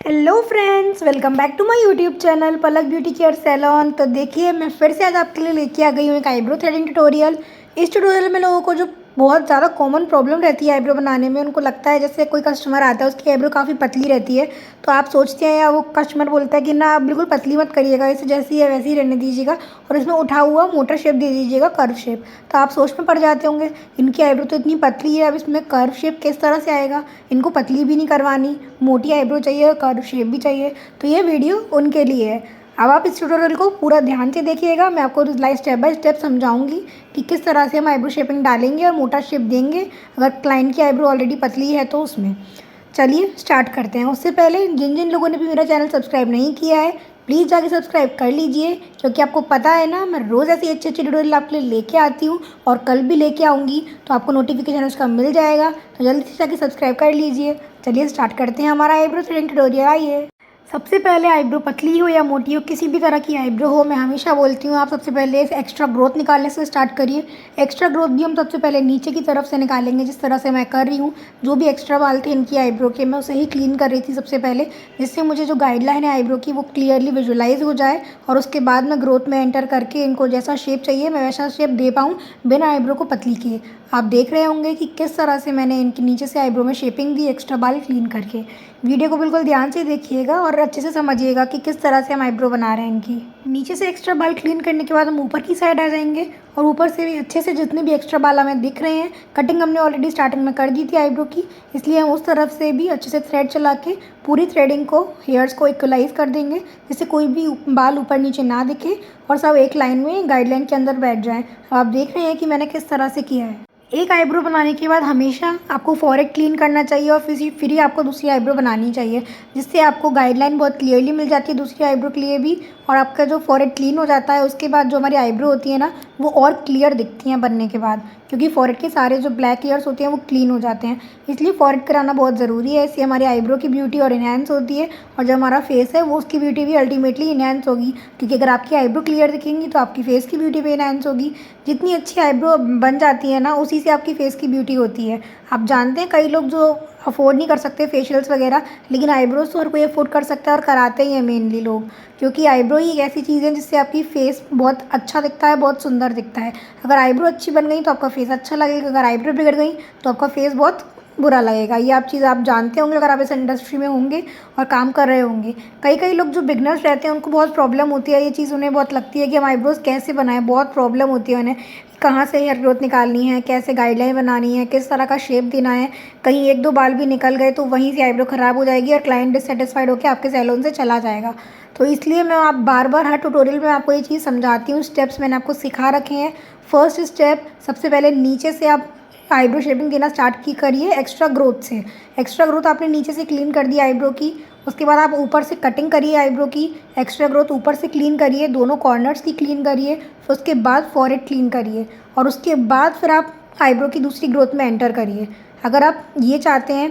Hello friends, welcome back to my YouTube channel Palak beauty care salon. तो देखिए, मैं फिर से आज आपके लिए लेके आ गई हूँ एक आईब्रो थ्रेडिंग ट्यूटोरियल। इस ट्यूटोरियल में लोगों को जो बहुत ज़्यादा कॉमन प्रॉब्लम रहती है आईब्रो बनाने में, उनको लगता है जैसे कोई कस्टमर आता है उसकी आईब्रो काफ़ी पतली रहती है, तो आप सोचते हैं या वो कस्टमर बोलता है कि ना आप बिल्कुल पतली मत करिएगा, इसे जैसी है वैसे ही रहने दीजिएगा और इसमें उठा हुआ मोटा शेप दे दीजिएगा, कर्व शेप। तो आप सोच में पड़ जाते होंगे इनकी आईब्रो तो इतनी पतली है, अब इसमें कर्व शेप किस तरह से आएगा। इनको पतली भी नहीं करवानी, मोटी आईब्रो चाहिए और कर्व शेप भी चाहिए, तो ये वीडियो उनके लिए है। अब आप इस ट्यूटोरियल को पूरा ध्यान से देखिएगा, मैं आपको लाइव स्टेप बाय स्टेप समझाऊंगी कि किस तरह से हम आईब्रो शेपिंग डालेंगे और मोटा शेप देंगे अगर क्लाइंट की आईब्रो ऑलरेडी पतली है तो उसमें। चलिए स्टार्ट करते हैं। उससे पहले जिन जिन लोगों ने भी मेरा चैनल सब्सक्राइब नहीं किया है, प्लीज़ जाके सब्सक्राइब कर लीजिए, क्योंकि आपको पता है ना, मैं रोज़ ऐसी अच्छी अच्छी ट्यूटोरियल आपके लिए लेके आती हूँ और कल भी लेके आऊँगी, तो आपको नोटिफिकेशन उसका मिल जाएगा। तो जल्दी से जाके सब्सक्राइब कर लीजिए। चलिए स्टार्ट करते हैं हमारा आईब्रो थ्रेडिंग ट्यूटोरियल। आइए। सबसे पहले आईब्रो पतली हो या मोटी हो, किसी भी तरह की आईब्रो हो, मैं हमेशा बोलती हूँ आप सबसे पहले एक्स्ट्रा ग्रोथ निकालने से स्टार्ट करिए। एक्स्ट्रा ग्रोथ भी हम सबसे पहले नीचे की तरफ से निकालेंगे, जिस तरह से मैं कर रही हूँ। जो भी एक्स्ट्रा बाल थे इनकी आईब्रो के, मैं उसे ही क्लीन कर रही थी सबसे पहले, जिससे मुझे जो गाइडलाइन है आईब्रो की वो क्लियरली विजुअलाइज हो जाए और उसके बाद मैं ग्रोथ में एंटर करके इनको जैसा शेप चाहिए मैं वैसा शेप दे पाऊँ बिना आईब्रो को पतली किए। आप देख रहे होंगे कि किस तरह से मैंने इनके नीचे से आईब्रो में शेपिंग दी एक्स्ट्रा बाल क्लीन करके। वीडियो को बिल्कुल ध्यान से देखिएगा और अच्छे से समझिएगा कि किस तरह से हम आईब्रो बना रहे हैं इनकी। नीचे से एक्स्ट्रा बाल क्लीन करने के बाद हम ऊपर की साइड आ जाएंगे और ऊपर से भी अच्छे से जितने भी एक्स्ट्रा बाल हमें दिख रहे हैं, कटिंग हमने ऑलरेडी स्टार्टिंग में कर दी थी आईब्रो की, इसलिए हम उस तरफ से भी अच्छे से थ्रेड चला के पूरी थ्रेडिंग को, हेयर्स को इक्वलाइज कर देंगे, जिससे कोई भी बाल ऊपर नीचे ना दिखे और सब एक लाइन में गाइडलाइन के अंदर बैठ जाए। अब आप देख रहे हैं कि मैंने किस तरह से किया है। एक आईब्रो बनाने के बाद हमेशा आपको फॉरहेड क्लीन करना चाहिए और फिर ही आपको दूसरी आईब्रो बनानी चाहिए, जिससे आपको गाइडलाइन बहुत क्लियरली मिल जाती है दूसरी आईब्रो के लिए भी। और आपका जो फॉरहेड क्लीन हो जाता है उसके बाद जो हमारी आईब्रो होती है ना, वो और क्लियर दिखती हैं बनने के बाद, क्योंकि फॉरहेड के सारे जो ब्लैक लेयर्स होते हैं वो क्लीन हो जाते हैं। इसलिए फॉरहेड कराना बहुत ज़रूरी है, इससे हमारी आईब्रो की ब्यूटी और इन्हेंस होती है, और जो हमारा फेस है वो उसकी ब्यूटी भी अल्टीमेटली इन्हेंस होगी, क्योंकि अगर आपकी आईब्रो क्लियर दिखेंगी तो आपकी फेस की ब्यूटी भी इन्हेंस होगी। जितनी अच्छी आईब्रो बन जाती है ना, उसी से आपकी फेस की ब्यूटी होती है। आप जानते हैं कई लोग जो अफोर्ड नहीं कर सकते फेशियल्स वगैरह, लेकिन आईब्रोज तो हर कोई अफोर्ड कर सकता है और कराते ही हैं मेनली लोग, क्योंकि आईब्रो ही एक ऐसी चीज़ है जिससे आपकी फेस बहुत अच्छा दिखता है, बहुत सुंदर दिखता है। अगर आईब्रो अच्छी बन गई तो आपका फेस अच्छा लगेगा, अगर आईब्रो बिगड़ गई तो आपका फेस बहुत बुरा लगेगा। ये आप जानते होंगे अगर आप इस इंडस्ट्री में होंगे और काम कर रहे होंगे। कई लोग जो बिगनर्स रहते हैं उनको बहुत प्रॉब्लम होती है, ये चीज़ उन्हें बहुत लगती है कि हम आईब्रोज कैसे बनाएं, बहुत प्रॉब्लम होती है उन्हें, कहाँ से हेयर ग्रोथ निकालनी है, कैसे गाइडलाइन बनानी है, किस तरह का शेप देना है। कहीं एक दो बाल भी निकल गए तो वहीं से आईब्रो ख़राब हो जाएगी और क्लाइंट डिससेटिस्फाइड होकर आपके सैलून से चला जाएगा। तो इसलिए मैं आप बार बार हर ट्यूटोरियल में आपको ये चीज़ समझाती हूँ। स्टेप्स मैंने आपको सिखा रखे हैं। फर्स्ट स्टेप, सबसे पहले नीचे से आप आईब्रो शेपिंग देना स्टार्ट की करिए एक्स्ट्रा ग्रोथ से। एक्स्ट्रा ग्रोथ आपने नीचे से क्लीन कर दी आईब्रो की, उसके बाद आप ऊपर से कटिंग करिए आईब्रो की, एक्स्ट्रा ग्रोथ ऊपर से क्लीन करिए, दोनों कॉर्नर्स की क्लीन करिए, फिर उसके बाद फॉरहेड क्लीन करिए और उसके बाद फिर आप आईब्रो की दूसरी ग्रोथ में एंटर करिए। अगर आप ये चाहते हैं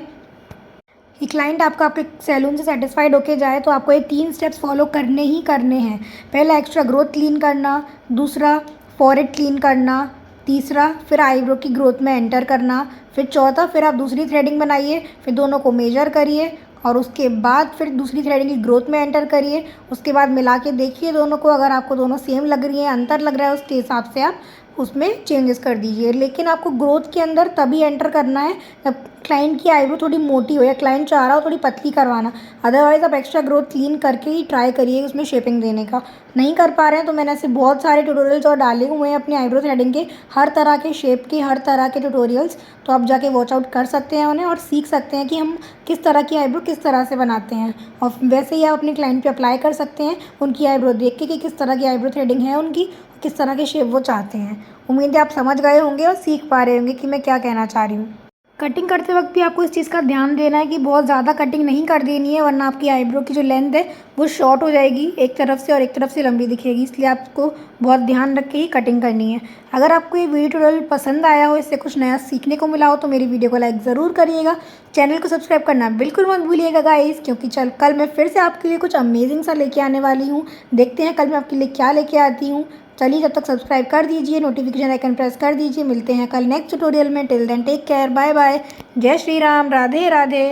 कि क्लाइंट आपका आपके सैलून से सेटिस्फाइड होके जाए तो आपको ये 3 स्टेप्स फॉलो करने ही करने हैं। पहला एक्स्ट्रा ग्रोथ क्लीन करना, दूसरा फॉरहेड क्लीन करना, तीसरा फिर आईब्रो की ग्रोथ में एंटर करना, फिर चौथा फिर आप दूसरी थ्रेडिंग बनाइए, फिर दोनों को मेजर करिए और उसके बाद फिर दूसरी थ्रेडिंग की ग्रोथ में एंटर करिए। उसके बाद मिला के देखिए दोनों को, अगर आपको दोनों सेम लग रही हैं, अंतर लग रहा है, उसके हिसाब से आप उसमें चेंजेस कर दीजिए। लेकिन आपको ग्रोथ के अंदर तभी एंटर करना है जब क्लाइंट की आईब्रो थोड़ी मोटी हो या क्लाइंट चाह रहा हो थोड़ी पतली करवाना। अदरवाइज़ आप एक्स्ट्रा ग्रोथ क्लीन करके ही ट्राई करिए उसमें शेपिंग देने का। नहीं कर पा रहे हैं तो मैंने ऐसे बहुत सारे ट्यूटोरियल्स और डाले हुए हैं अपनी आईब्रो थ्रेडिंग के, हर तरह के शेप के, हर तरह के ट्यूटोरियल्स, तो आप जाके वॉच आउट कर सकते हैं उन्हें और सीख सकते हैं कि हम किस तरह की आईब्रो किस तरह से बनाते हैं। और वैसे ही आप अपने क्लाइंट पे अप्लाई कर सकते हैं उनकी आईब्रो देख के कि किस तरह की आईब्रो थ्रेडिंग है उनकी, किस तरह के शेप वो चाहते हैं। उम्मीद है आप समझ गए होंगे और सीख पा रहे होंगे कि मैं क्या कहना चाह रही हूँ। कटिंग करते वक्त भी आपको इस चीज़ का ध्यान देना है कि बहुत ज़्यादा कटिंग नहीं कर देनी है, वरना आपकी आईब्रो की जो लेंथ है वो शॉर्ट हो जाएगी एक तरफ से और एक तरफ से लंबी दिखेगी। इसलिए आपको बहुत ध्यान रख के ही कटिंग करनी है। अगर आपको ये वीडियो ट्यूटोरियल पसंद आया हो, इससे कुछ नया सीखने को मिला हो, तो मेरी वीडियो को लाइक ज़रूर करिएगा। चैनल को सब्सक्राइब करना बिल्कुल मत भूलिएगा गाइस, क्योंकि कल मैं फिर से आपके लिए कुछ अमेजिंग सा लेके आने वाली हूँ। देखते हैं कल मैं आपके लिए क्या लेके आती हूँ। चलिए जब तक सब्सक्राइब कर दीजिए, नोटिफिकेशन आइकन प्रेस कर दीजिए। मिलते हैं कल नेक्स्ट ट्यूटोरियल में। Till then take care, bye bye, जय श्री राम, राधे राधे।